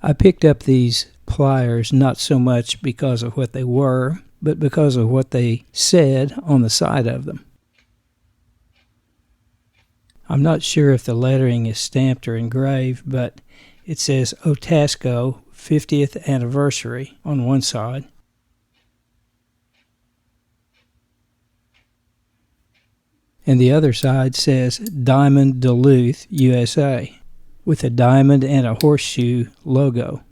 I picked up these pliers not so much because of what they were, but because of what they said on the side of them. I'm not sure if the lettering is stamped or engraved, but it says OTASCO 50th Anniversary on one side. And the other side says Diamond Duluth, USA, with a diamond and a horseshoe logo.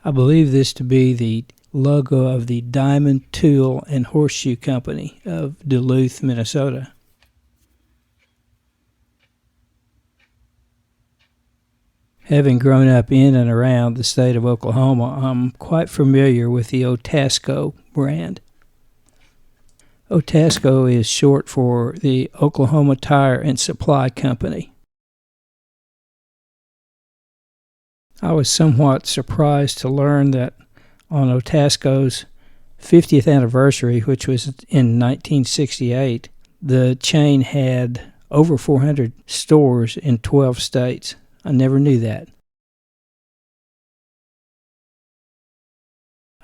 I believe this to be the logo of the Diamond Tool and Horseshoe Company of Duluth, Minnesota. Having grown up in and around the state of Oklahoma, I'm quite familiar with the OTASCO brand. OTASCO is short for the Oklahoma Tire and Supply Company. I was somewhat surprised to learn that on OTASCO's 50th anniversary, which was in 1968, the chain had over 400 stores in 12 states. I never knew that.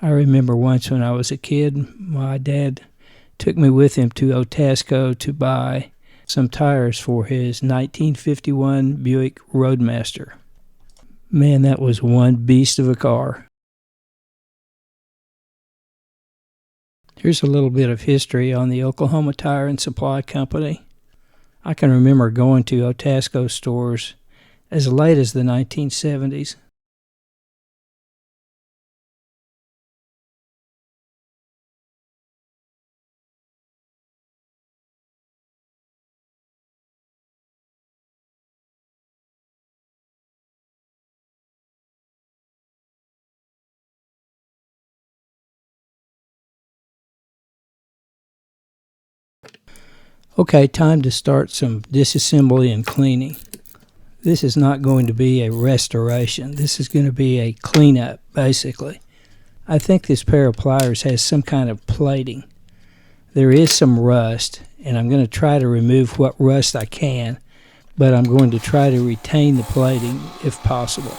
I remember once when I was a kid, my dad took me with him to OTASCO to buy some tires for his 1951 Buick Roadmaster. Man, that was one beast of a car. Here's a little bit of history on the Oklahoma Tire and Supply Company. I can remember going to OTASCO stores as late as the 1970s. Okay, time to start some disassembly and cleaning. This is not going to be a restoration. This is going to be a cleanup, basically. I think this pair of pliers has some kind of plating. There is some rust, and I'm going to try to remove what rust I can, but I'm going to try to retain the plating if possible.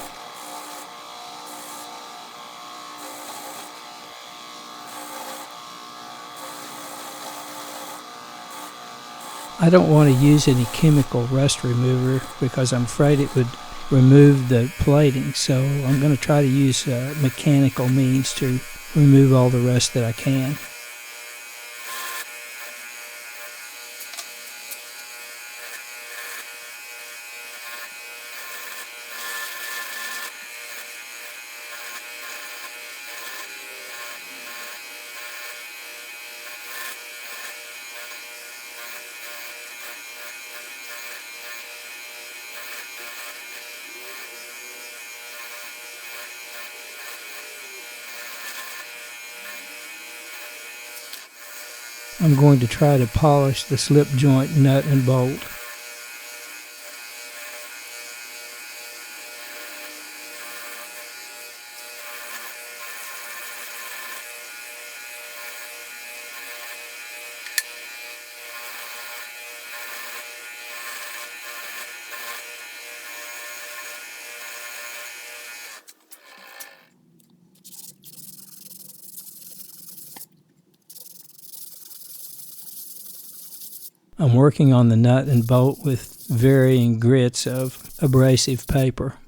I don't want to use any chemical rust remover because I'm afraid it would remove the plating, so I'm going to try to use mechanical means to remove all the rust that I can. I'm going to try to polish the slip joint nut and bolt. I'm working on the nut and bolt with varying grits of abrasive paper.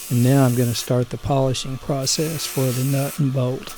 And now I'm going to start the polishing process for the nut and bolt.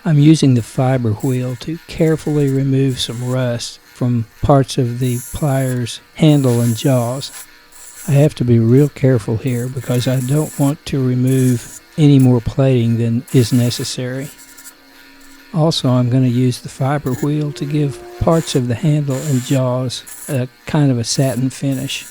I'm using the fiber wheel to carefully remove some rust from parts of the pliers handle and jaws. I have to be real careful here because I don't want to remove any more plating than is necessary. Also, I'm going to use the fiber wheel to give parts of the handle and jaws a kind of a satin finish.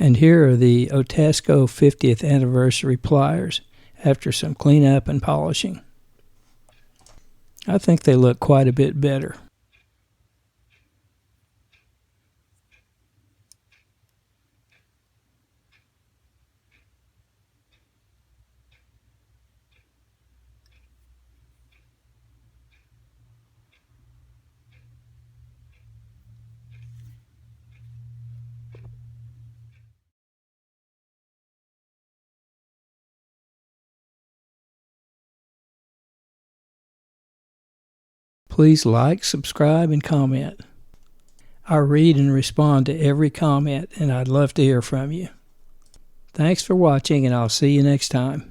And here are the OTASCO 50th anniversary pliers after some cleanup and polishing. I think they look quite a bit better. Please like, subscribe, and comment. I read and respond to every comment, and I'd love to hear from you. Thanks for watching, and I'll see you next time.